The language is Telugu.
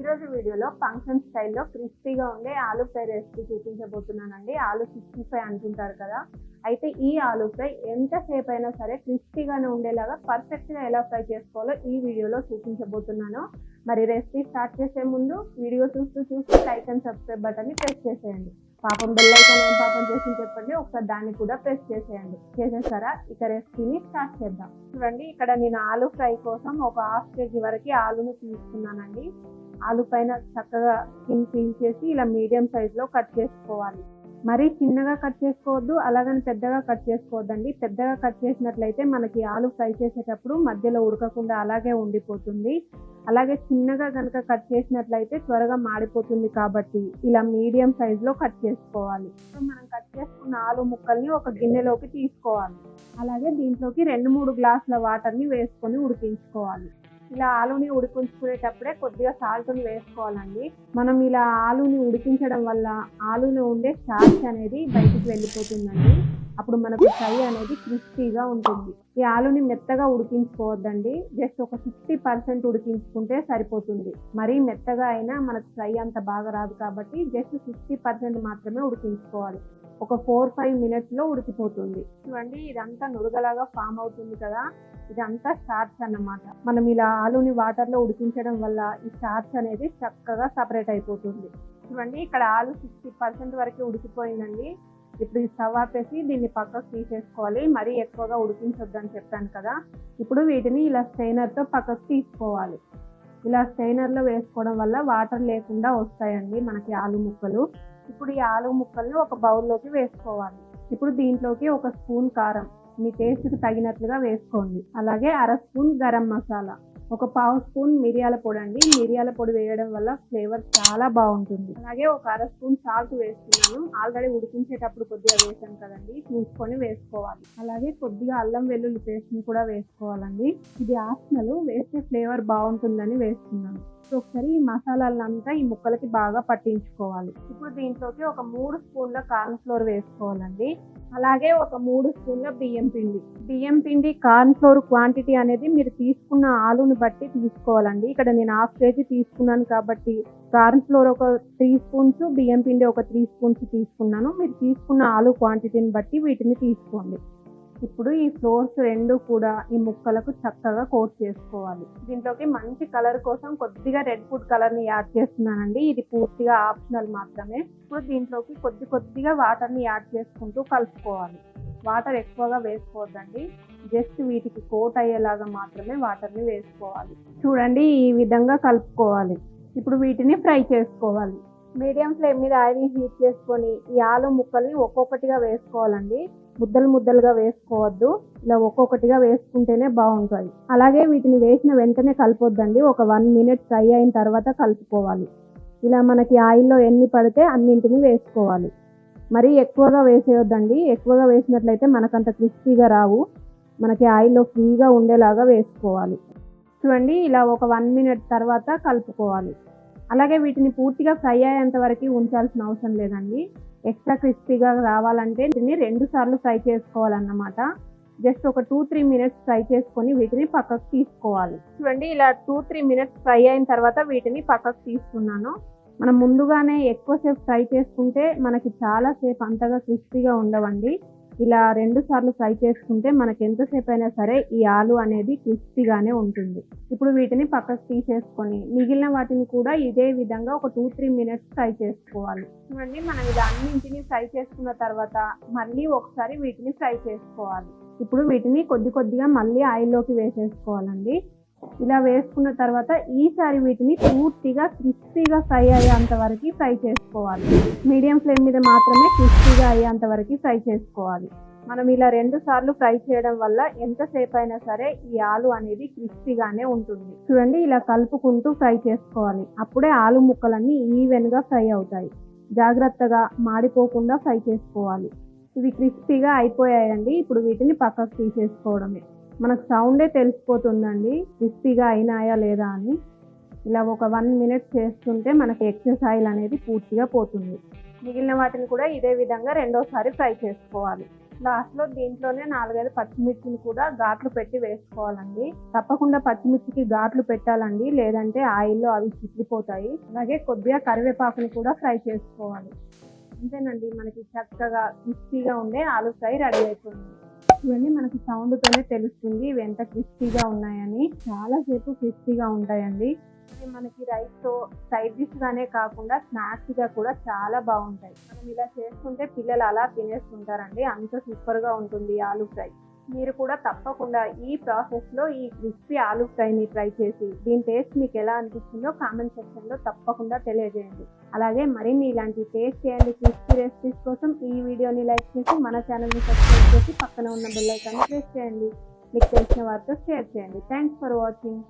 ఈరోజు వీడియోలో ఫంక్షన్ స్టైల్లో క్రిస్పీగా ఉండే ఆలూ ఫ్రై రెసిపీ చూపించబోతున్నానండి. ఆలూ 65 అంటుంటారు కదా, అయితే ఈ ఆలూ ఫ్రై ఎంతసేపు అయినా సరే క్రిస్పీగానే ఉండేలాగా పర్ఫెక్ట్గా ఎలా ఫ్రై చేసుకోవాలో ఈ వీడియోలో చూపించబోతున్నాను. మరి రెసిపీ స్టార్ట్ చేసే ముందు వీడియో చూస్తూ లైక్ అండ్ సబ్స్క్రైబ్ బటన్ని ప్రెస్ చేసేయండి. పాపం బెల్ ఐకాన్ ఏం పాపం చేసి చెప్పండి, ఒకసారి దాన్ని కూడా ప్రెస్ చేసేయండి. చేసేసారా? ఇక రెసిపీని స్టార్ట్ చేద్దాం. చూడండి, ఇక్కడ నేను ఆలూ ఫ్రై కోసం ఒక ½ kg వరకు ఆలూను తీసుకున్నానండి. ఆలూ పైన చక్కగా స్కిన్ పీల్ చేసి ఇలా మీడియం సైజులో కట్ చేసుకోవాలి. మరీ చిన్నగా కట్ చేసుకోవద్దు, అలాగని పెద్దగా కట్ చేసుకోవద్దండి. పెద్దగా కట్ చేసినట్లయితే మనకి ఆలూ ఫ్రై చేసేటప్పుడు మధ్యలో ఉడకకుండా అలాగే ఉండిపోతుంది. అలాగే చిన్నగా కనుక కట్ చేసినట్లయితే త్వరగా మాడిపోతుంది. కాబట్టి ఇలా మీడియం సైజులో కట్ చేసుకోవాలి. మనం కట్ చేసుకున్న ఆలూ ముక్కల్ని ఒక గిన్నెలోకి తీసుకోవాలి. అలాగే దీంట్లోకి 2-3 గ్లాసుల వాటర్ని వేసుకొని ఉడికించుకోవాలి. ఇలా ఆలూని ఉడికించుకునేటప్పుడే కొద్దిగా సాల్ట్ని వేసుకోవాలండి. మనం ఇలా ఆలూని ఉడికించడం వల్ల ఆలూలో ఉండే స్టార్చ్ అనేది బయటికి వెళ్ళిపోతుందండి. అప్పుడు మనకు ఫ్రై అనేది క్రిస్పీగా ఉంటుంది. ఈ ఆలూని మెత్తగా ఉడికించుకోవద్దండి, జస్ట్ ఒక 60% ఉడికించుకుంటే సరిపోతుంది. మరీ మెత్తగా అయినా మనకు ఫ్రై అంత బాగా రాదు, కాబట్టి జస్ట్ 60% మాత్రమే ఉడికించుకోవాలి. ఒక 4-5 మినిట్స్లో ఉడికిపోతుంది. చూడండి, ఇదంతా నురగలాగా ఫామ్ అవుతుంది కదా, ఇదంతా స్టార్చ్ అన్నమాట. మనం ఇలా ఆలూని వాటర్లో ఉడికించడం వల్ల ఈ స్టార్చ్ అనేది చక్కగా సపరేట్ అయిపోతుంది. చూడండి, ఇక్కడ ఆలూ 60% వరకు ఉడికిపోయిందండి. ఇప్పుడు ఈ స్టవ్ ఆపేసి దీన్ని పక్కకు తీసేసుకోవాలి. మరీ ఎక్కువగా ఉడికించొద్దని చెప్పాను కదా. ఇప్పుడు వీటిని ఇలా స్ట్రైనర్తో పక్కకు తీసుకోవాలి. ఇలా స్ట్రైనర్లో వేసుకోవడం వల్ల వాటర్ లేకుండా వస్తాయండి మనకి ఆలూ ముక్కలు. ఇప్పుడు ఈ ఆలూ ముక్కల్ని ఒక బౌల్లోకి వేసుకోవాలి. ఇప్పుడు దీంట్లోకి 1 స్పూన్ కారం మీ టేస్ట్కి తగినట్లుగా వేసుకోండి. అలాగే 1/2 స్పూన్ గరం మసాలా, 1/4 స్పూన్ మిరియాల పొడి అండి. మిరియాల పొడి వేయడం వల్ల ఫ్లేవర్ చాలా బాగుంటుంది. అలాగే 1/2 స్పూన్ సాల్ట్ వేస్తున్నాను. ఆల్రెడీ ఉడికించేటప్పుడు కొద్దిగా వేసాను కదండి, చూసుకొని వేసుకోవాలి. అలాగే కొద్దిగా అల్లం వెల్లుల్లి పేస్ట్ని కూడా వేసుకోవాలండి. ఇది ఆప్షనల్, వేస్తే ఫ్లేవర్ బాగుంటుందని వేస్తున్నాను. ఒకసారి ఈ మసాలాలంతా ఈ ముక్కలకి బాగా పట్టించుకోవాలి. ఇప్పుడు దీంట్లోకి ఒక 3 స్పూన్ల కార్న్ ఫ్లోర్ వేసుకోవాలండి. అలాగే ఒక 3 స్పూన్ల బియ్యం పిండి కార్న్ ఫ్లోర్ క్వాంటిటీ అనేది మీరు తీసుకున్న ఆలూని బట్టి తీసుకోవాలండి. ఇక్కడ నేను ½ kg తీసుకున్నాను కాబట్టి కార్న్ ఫ్లోర్ ఒక 3 స్పూన్స్, బియ్యం పిండి ఒక 3 స్పూన్స్ తీసుకున్నాను. మీరు తీసుకున్న ఆలూ క్వాంటిటీని బట్టి వీటిని తీసుకోండి. ఇప్పుడు ఈ ఫ్లోర్స్ 2 కూడా ఈ ముక్కలకు చక్కగా కోట్ చేసుకోవాలి. దీంట్లోకి మంచి కలర్ కోసం కొద్దిగా రెడ్ ఫుడ్ కలర్ని యాడ్ చేస్తున్నానండి. ఇది పూర్తిగా ఆప్షనల్ మాత్రమే. ఇప్పుడు దీంట్లోకి కొద్దిగా వాటర్ని యాడ్ చేసుకుంటూ కలుపుకోవాలి. వాటర్ ఎక్కువగా వేసుకోవద్దండి, జస్ట్ వీటికి కోట్ అయ్యేలాగా మాత్రమే వాటర్ని వేసుకోవాలి. చూడండి, ఈ విధంగా కలుపుకోవాలి. ఇప్పుడు వీటిని ఫ్రై చేసుకోవాలి. మీడియం ఫ్లేమ్ మీద ఆయిల్ని హీట్ చేసుకొని ఈ ఆలూ ముక్కల్ని ఒక్కొక్కటిగా వేసుకోవాలండి. ముద్దలుగా వేసుకోవద్దు, ఇలా ఒక్కొక్కటిగా వేసుకుంటేనే బాగుంటాయి. అలాగే వీటిని వేసిన వెంటనే కలపొద్దండి, ఒక 1 మినిట్ ఫ్రై అయిన తర్వాత కలుపుకోవాలి. ఇలా మనకి ఆయిల్లో ఎన్ని పడితే అన్నింటినీ వేసుకోవాలి. మరీ ఎక్కువగా వేసేయొద్దండి, ఎక్కువగా వేసినట్లయితే మనకంత క్రిస్పీగా రావు. మనకి ఆయిల్లో ఫ్రీగా ఉండేలాగా వేసుకోవాలి. చూడండి, ఇలా ఒక 1 మినిట్ తర్వాత కలుపుకోవాలి. అలాగే వీటిని పూర్తిగా ఫ్రై అయ్యేంత వరకు ఉంచాల్సిన అవసరం లేదండి. ఎక్స్ట్రా క్రిస్పీగా రావాలంటే దీన్ని 2 సార్లు ఫ్రై చేసుకోవాలన్నమాట. జస్ట్ ఒక 2-3 మినిట్స్ ఫ్రై చేసుకొని వీటిని పక్కకు తీసుకోవాలి. చూడండి, ఇలా 2-3 మినిట్స్ ఫ్రై అయిన తర్వాత వీటిని పక్కకు తీసుకున్నాను. మనం ముందుగానే ఎక్కువసేపు ఫ్రై చేసుకుంటే మనకి చాలాసేపు అంతగా క్రిస్పీగా ఉండవండి. ఇలా 2 సార్లు ఫ్రై చేసుకుంటే మనకి ఎంతసేపు అయినా సరే ఈ ఆలూ అనేది క్రిస్పీగానే ఉంటుంది. ఇప్పుడు వీటిని పక్కకు తీసేసుకొని మిగిలిన వాటిని కూడా ఇదే విధంగా ఒక 2-3 మినిట్స్ ఫ్రై చేసుకోవాలి. చూడండి, మనం ఇలా అన్నింటినీ ఫ్రై చేసుకున్న తర్వాత మళ్ళీ ఒకసారి వీటిని ఫ్రై చేసుకోవాలి. ఇప్పుడు వీటిని కొద్దిగా మళ్ళీ ఆయిల్లోకి వేసేసుకోవాలండి. ఇలా వేసుకున్న తర్వాత ఈసారి వీటిని పూర్తిగా క్రిస్పీగా ఫ్రై అయ్యేంత వరకు ఫ్రై చేసుకోవాలి. మీడియం ఫ్లేమ్ మీద మాత్రమే క్రిస్పీగా అయ్యేంత వరకు ఫ్రై చేసుకోవాలి. మనం ఇలా 2 సార్లు ఫ్రై చేయడం వల్ల ఎంతసేపు అయినా సరే ఈ ఆలూ అనేది క్రిస్పీగానే ఉంటుంది. చూడండి, ఇలా కలుపుకుంటూ ఫ్రై చేసుకోవాలి. అప్పుడే ఆలూ ముక్కలన్నీ ఈవెన్గా ఫ్రై అవుతాయి. జాగ్రత్తగా మాడిపోకుండా ఫ్రై చేసుకోవాలి. ఇవి క్రిస్పీగా అయిపోయాయండి. ఇప్పుడు వీటిని పక్కకు తీసేసుకోవడమే. మనకు సౌండే తెలిసిపోతుందండి క్రిస్పీగా అయినాయా లేదా అని. ఇలా ఒక 1 మినిట్ చేస్తుంటే మనకి ఎక్సెస్ ఆయిల్ అనేది పూర్తిగా పోతుంది. మిగిలిన వాటిని కూడా ఇదే విధంగా రెండోసారి ఫ్రై చేసుకోవాలి. లాస్ట్లో దీంట్లోనే 4-5 పచ్చిమిర్చిని కూడా ఘాట్లు పెట్టి వేసుకోవాలండి. తప్పకుండా పచ్చిమిర్చికి ఘాట్లు పెట్టాలండి, లేదంటే ఆయిల్లో అవి చిట్లిపోతాయి. అలాగే కొద్దిగా కరివేపాకుని కూడా ఫ్రై చేసుకోవాలి. అంతేనండి, మనకి చక్కగా క్రిస్పీగా ఉండే ఆలూ ఫ్రై రెడీ అయిపోయింది. ఇవన్నీ మనకి సౌండ్తోనే తెలుస్తుంది ఇవి ఎంత క్రిస్పీగా ఉన్నాయని. చాలాసేపు క్రిస్పీగా ఉంటాయండి. ఇవి మనకి రైస్తో సైడ్ డిష్గానే కాకుండా స్నాక్స్గా కూడా చాలా బాగుంటాయి. మనం ఇలా చేసుకుంటే పిల్లలు అలా తినేస్తుంటారండి, అంత సూపర్గా ఉంటుంది ఆలూ ఫ్రై. మీరు కూడా తప్పకుండా ఈ ప్రాసెస్లో ఈ క్రిస్పీ ఆలూ ఫ్రైని ట్రై చేసి దీని టేస్ట్ మీకు ఎలా అనిపిస్తుందో కామెంట్ సెక్షన్లో తప్పకుండా తెలియజేయండి. అలాగే మరిన్ని ఇలాంటి టేస్ట్ చేయండి క్రిస్పీ రెసిపీస్ కోసం ఈ వీడియోని లైక్ చేసి మన ఛానల్ని సబ్స్క్రైబ్ చేసి పక్కన ఉన్న బెల్ ఐకాన్ని ప్రెస్ చేయండి. మీకు తెలిసిన వారితో షేర్ చేయండి. Thanks for watching.